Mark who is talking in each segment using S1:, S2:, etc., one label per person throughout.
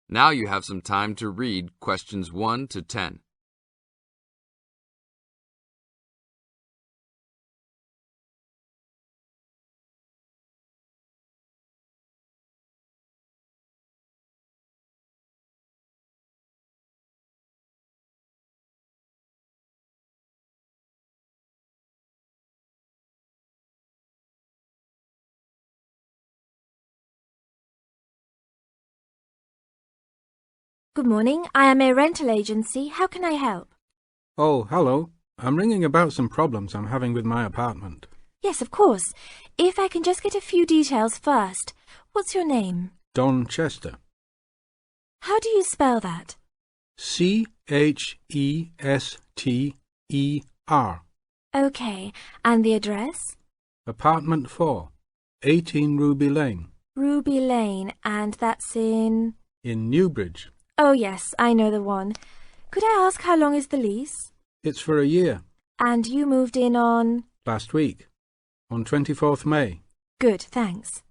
S1: Now you have some time to read questions 1 to 10.
S2: Good morning, IMA rental agency. How can I help?
S3: Oh, hello. I'm ringing about some problems I'm having with my apartment.
S2: Yes, of course. If I can just get a few details first. What's your name?
S3: Don Chester.
S2: How do you spell that?
S3: Chester.
S2: Okay, and the address?
S3: Apartment 4, 18 Ruby Lane.
S2: Ruby Lane, and that's in...
S3: In Newbridge.
S2: Oh yes, I know the one. Could I ask how long is the lease?
S3: It's for a year.
S2: And you moved in on...
S3: Last week, on 24th May.
S2: Good, thanks.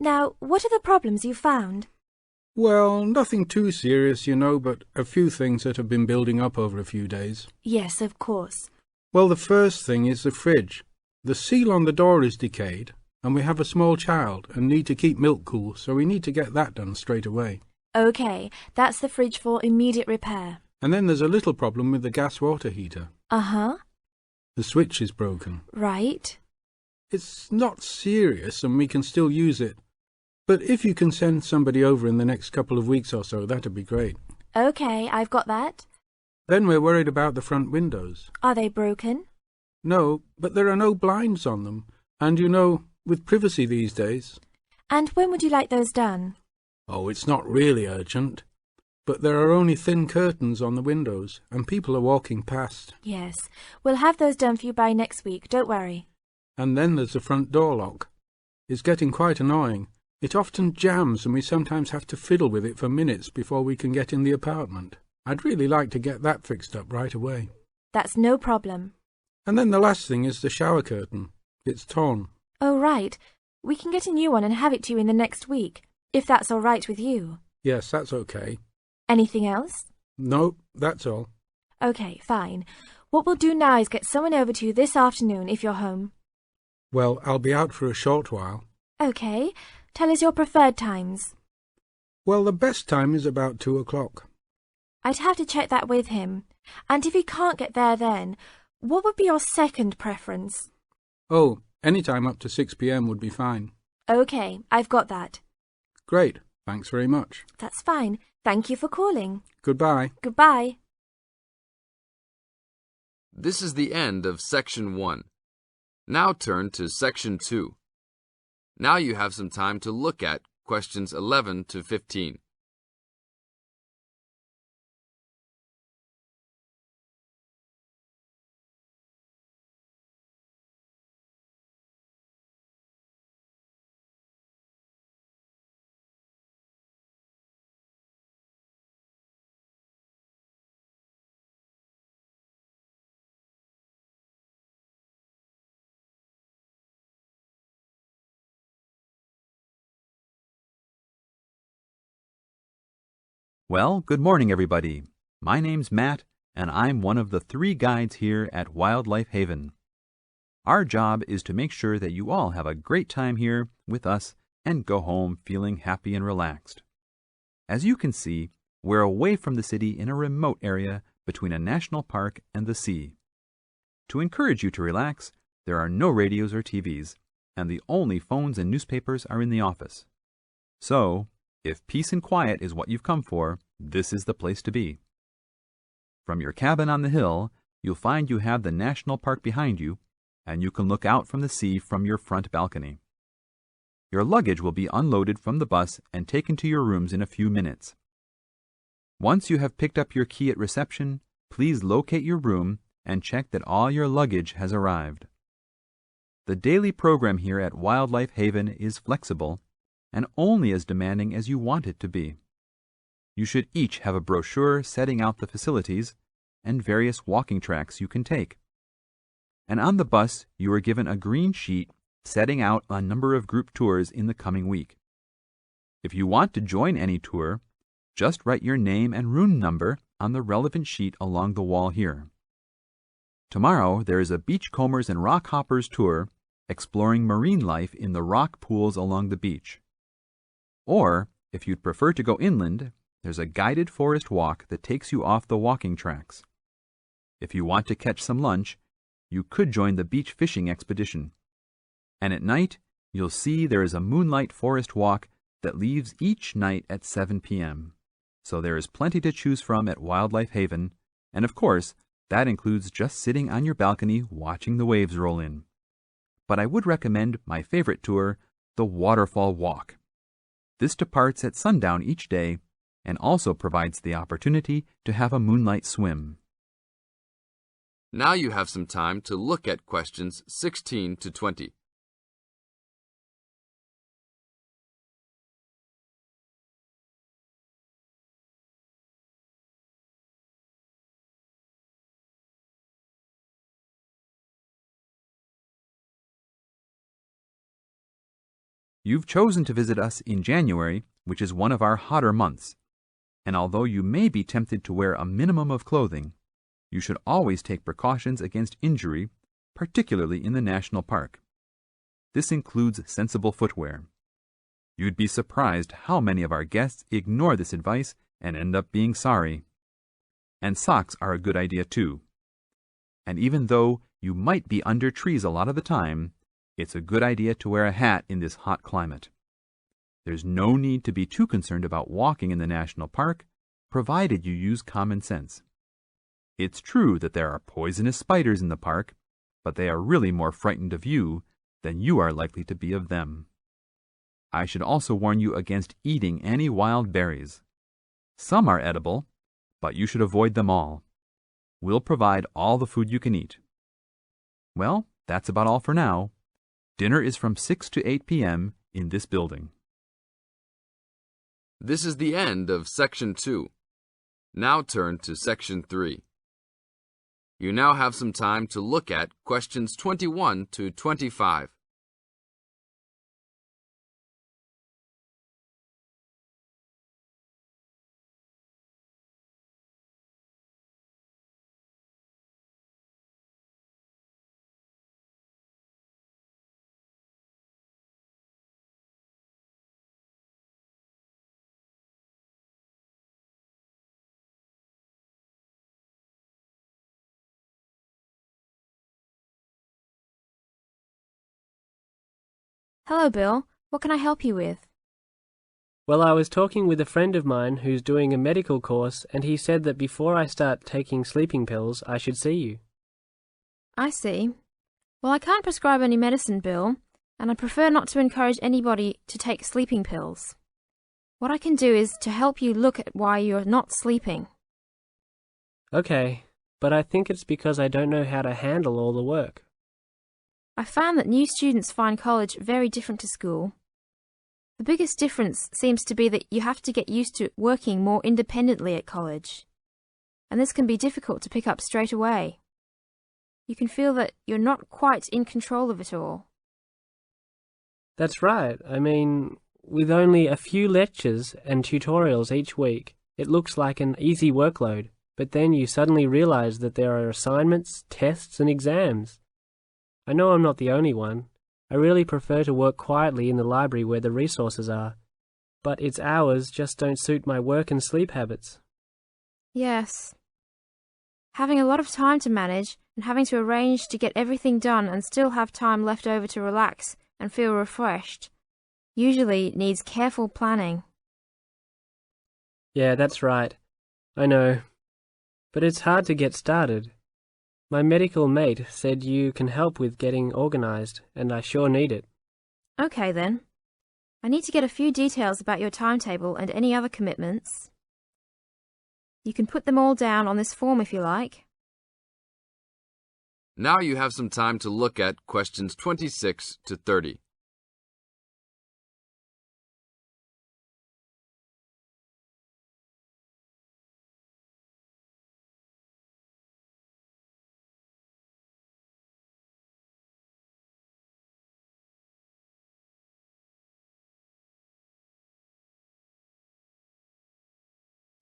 S2: Now, what are the problems you found?
S3: Well, nothing too serious, you know, but a few things that have been building up over a few days.
S2: Yes, of course.
S3: Well, the first thing is the fridge. The seal on the door is decayed, and we have a small child and need to keep milk cool, so we need to get that done straight away.
S2: Okay, that's the fridge for immediate repair.
S3: And then there's a little problem with the gas water heater.
S2: Uh-huh.
S3: The switch is broken.
S2: Right.
S3: It's not serious and we can still use it. But if you can send somebody over in the next couple of weeks or so, that'd be great.
S2: Okay, I've got that.
S3: Then we're worried about the front windows.
S2: Are they broken?
S3: No, but there are no blinds on them. And you know, with privacy these days.
S2: And when would you like those done?
S3: Oh, it's not really urgent. But there are only thin curtains on the windows, and people are walking past.
S2: Yes, we'll have those done for you by next week, don't worry.
S3: And then there's the front door lock. It's getting quite annoying. It often jams and we sometimes have to fiddle with it for minutes before we can get in the apartment. I'd really like to get that fixed up right away.
S2: That's no problem.
S3: And then the last thing is the shower curtain. It's torn.
S2: Oh, right. We can get a new one and have it to you in the next week, if that's all right with you.
S3: Yes, that's okay.
S2: Anything else?
S3: No, that's all.
S2: Okay, fine. What we'll do now is get someone over to you this afternoon if you're home.
S3: Well, I'll be out for a short while.
S2: Okay. Tell us your preferred times.
S3: Well, the best time is about 2 o'clock.
S2: I'd have to check that with him. And if he can't get there then, what would be your second preference?
S3: Oh, any time up to 6 p.m. would be fine.
S2: Okay, I've got that.
S3: Great. Thanks very much.
S2: That's fine. Thank you for calling.
S3: Goodbye.
S2: Goodbye.
S1: This is the end of Section 1. Now turn to Section 2. Now you have some time to look at questions 11 to 15.
S4: Well, good morning, everybody. My name's Matt, and I'm one of the 3 guides here at Wildlife Haven. Our job is to make sure that you all have a great time here with us and go home feeling happy and relaxed. As you can see, we're away from the city in a remote area between a national park and the sea. To encourage you to relax, there are no radios or TVs, and the only phones and newspapers are in the office. So, if peace and quiet is what you've come for, this is the place to be. From your cabin on the hill, you'll find you have the national park behind you, and you can look out from the sea from your front balcony. Your luggage will be unloaded from the bus and taken to your rooms in a few minutes. Once you have picked up your key at reception, please locate your room and check that all your luggage has arrived. The daily program here at Wildlife Haven is flexible and only as demanding as you want it to be. You should each have a brochure setting out the facilities and various walking tracks you can take. And on the bus, you are given a green sheet setting out a number of group tours in the coming week. If you want to join any tour, just write your name and room number on the relevant sheet along the wall here. Tomorrow there is a beachcombers and rock hoppers tour exploring marine life in the rock pools along the beach. Or, if you'd prefer to go inland, there's a guided forest walk that takes you off the walking tracks. If you want to catch some lunch, you could join the beach fishing expedition. And at night, you'll see there is a moonlight forest walk that leaves each night at 7 p.m. So there is plenty to choose from at Wildlife Haven, and of course, that includes just sitting on your balcony watching the waves roll in. But I would recommend my favorite tour, the Waterfall Walk. This departs at sundown each day and also provides the opportunity to have a moonlight swim.
S1: Now you have some time to look at questions 16 to 20.
S4: You've chosen to visit us in January, which is one of our hotter months. And although you may be tempted to wear a minimum of clothing, you should always take precautions against injury, particularly in the national park. This includes sensible footwear. You'd be surprised how many of our guests ignore this advice and end up being sorry. And socks are a good idea too. And even though you might be under trees a lot of the time, it's a good idea to wear a hat in this hot climate. There's no need to be too concerned about walking in the national park, provided you use common sense. It's true that there are poisonous spiders in the park, but they are really more frightened of you than you are likely to be of them. I should also warn you against eating any wild berries. Some are edible, but you should avoid them all. We'll provide all the food you can eat. Well, that's about all for now. Dinner is from 6 to 8 p.m. in this building.
S1: This is the end of Section 2. Now turn to Section 3. You now have some time to look at questions 21 to 25.
S2: Hello, Bill. What can I help you with?
S5: Well, I was talking with a friend of mine who's doing a medical course, and he said that before I start taking sleeping pills, I should see you.
S2: I see. Well, I can't prescribe any medicine, Bill, and I prefer not to encourage anybody to take sleeping pills. What I can do is to help you look at why you're not sleeping.
S5: Okay, but I think it's because I don't know how to handle all the work.
S2: I found that new students find college very different to school. The biggest difference seems to be that you have to get used to working more independently at college, and this can be difficult to pick up straight away. You can feel that you're not quite in control of it all.
S5: That's right. I mean, with only a few lectures and tutorials each week, it looks like an easy workload, but then you suddenly realize that there are assignments, tests, and exams. I know I'm not the only one. I really prefer to work quietly in the library where the resources are, but its hours just don't suit my work and sleep habits.
S2: Yes. Having a lot of time to manage and having to arrange to get everything done and still have time left over to relax and feel refreshed usually needs careful planning.
S5: Yeah, that's right. I know. But it's hard to get started. My medical mate said you can help with getting organized, and I sure need it.
S2: Okay then. I need to get a few details about your timetable and any other commitments. You can put them all down on this form if you like.
S1: Now you have some time to look at questions 26 to 30.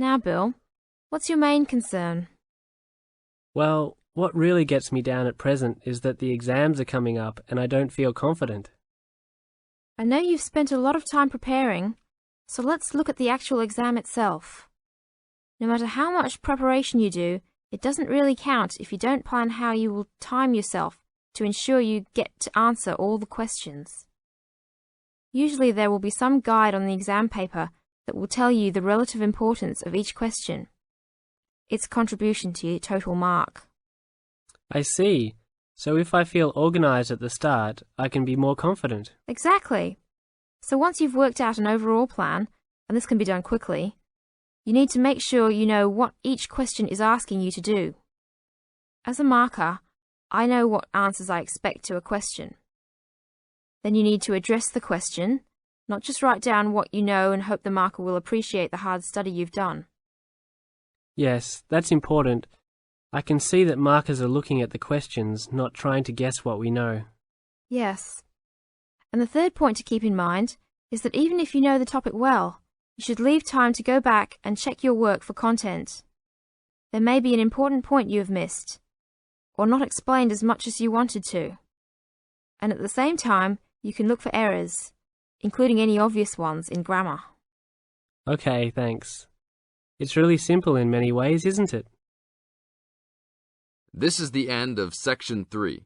S2: Now, Bill, what's your main concern?
S5: Well, what really gets me down at present is that the exams are coming up and I don't feel confident.
S2: I know you've spent a lot of time preparing, so let's look at the actual exam itself. No matter how much preparation you do, it doesn't really count if you don't plan how you will time yourself to ensure you get to answer all the questions. Usually there will be some guide on the exam paper that will tell you the relative importance of each question, its contribution to your total mark.
S5: I see. So if I feel organized at the start, I can be more confident.
S2: Exactly. So once you've worked out an overall plan, and this can be done quickly, you need to make sure you know what each question is asking you to do. As a marker, I know what answers I expect to a question. Then you need to address the question, not just write down what you know and hope the marker will appreciate the hard study you've done.
S5: Yes, that's important. I can see that markers are looking at the questions, not trying to guess what we know.
S2: Yes. And the third point to keep in mind is that even if you know the topic well, you should leave time to go back and check your work for content. There may be an important point you have missed, or not explained as much as you wanted to. And at the same time, you can look for errors, including any obvious ones in grammar.
S5: Okay, thanks. It's really simple in many ways, isn't it?
S1: This is the end of Section 3.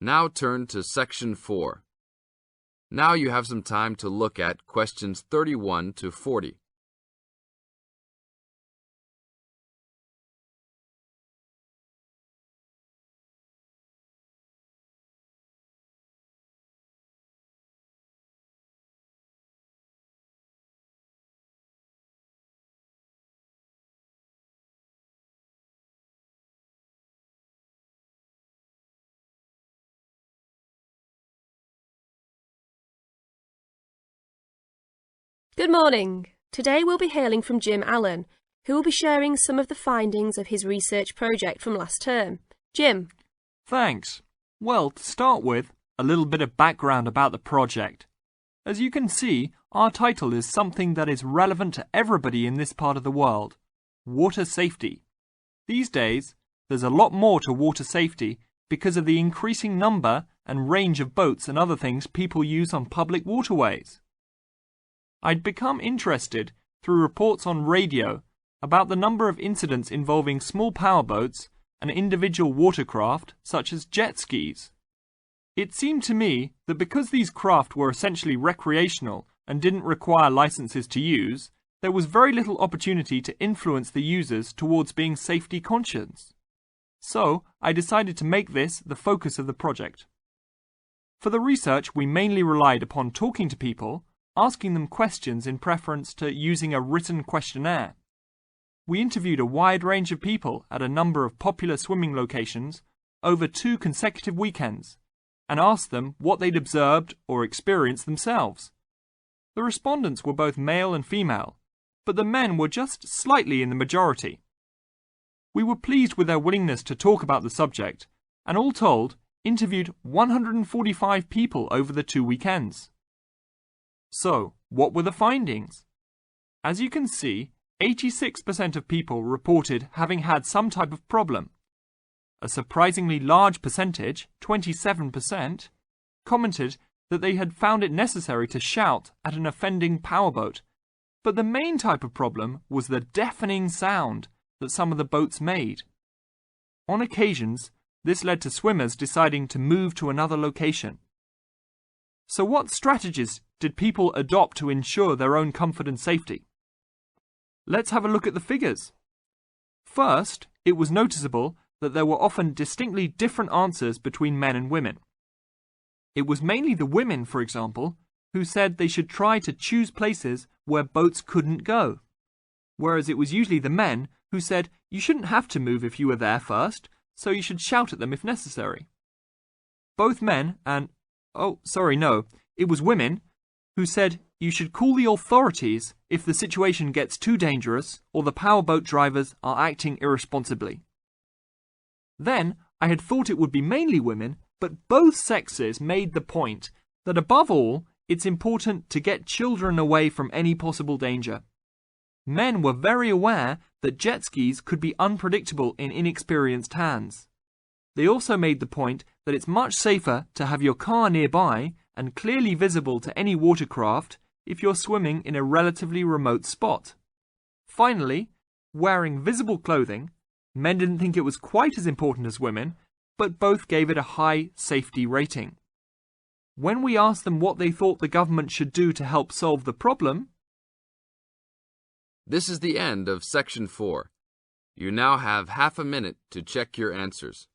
S1: Now turn to Section 4. Now you have some time to look at questions 31 to 40.
S6: Good morning. Today we'll be hailing from Jim Allen, who will be sharing some of the findings of his research project from last term. Jim.
S7: Thanks. Well, to start with, a little bit of background about the project. As you can see, our title is something that is relevant to everybody in this part of the world: water safety. These days, there's a lot more to water safety because of the increasing number and range of boats and other things people use on public waterways. I'd become interested through reports on radio about the number of incidents involving small powerboats and individual watercraft such as jet skis. It seemed to me that because these craft were essentially recreational and didn't require licenses to use, there was very little opportunity to influence the users towards being safety conscious. So I decided to make this the focus of the project. For the research, we mainly relied upon talking to people, asking them questions in preference to using a written questionnaire. We interviewed a wide range of people at a number of popular swimming locations over 2 consecutive weekends and asked them what they'd observed or experienced themselves. The respondents were both male and female, but the men were just slightly in the majority. We were pleased with their willingness to talk about the subject and all told interviewed 145 people over the 2 weekends. So, what were the findings? As you can see, 86% of people reported having had some type of problem. A surprisingly large percentage, 27%, commented that they had found it necessary to shout at an offending powerboat, but the main type of problem was the deafening sound that some of the boats made. On occasions, this led to swimmers deciding to move to another location. So what strategies did people adopt to ensure their own comfort and safety? Let's have a look at the figures. First, it was noticeable that there were often distinctly different answers between men and women. It was mainly the women, for example, who said they should try to choose places where boats couldn't go, whereas it was usually the men who said you shouldn't have to move if you were there first, so you should shout at them if necessary. Both men and it was women who said you should call the authorities if the situation gets too dangerous or the powerboat drivers are acting irresponsibly. Then I had thought it would be mainly women, but both sexes made the point that above all, it's important to get children away from any possible danger. Men were very aware that jet skis could be unpredictable in inexperienced hands. They also made the point that it's much safer to have your car nearby and clearly visible to any watercraft if you're swimming in a relatively remote spot. Finally, wearing visible clothing, men didn't think it was quite as important as women, but both gave it a high safety rating. When we asked them what they thought the government should do to help solve the problem.
S1: This is the end of section 4. You now have half a minute to check your answers.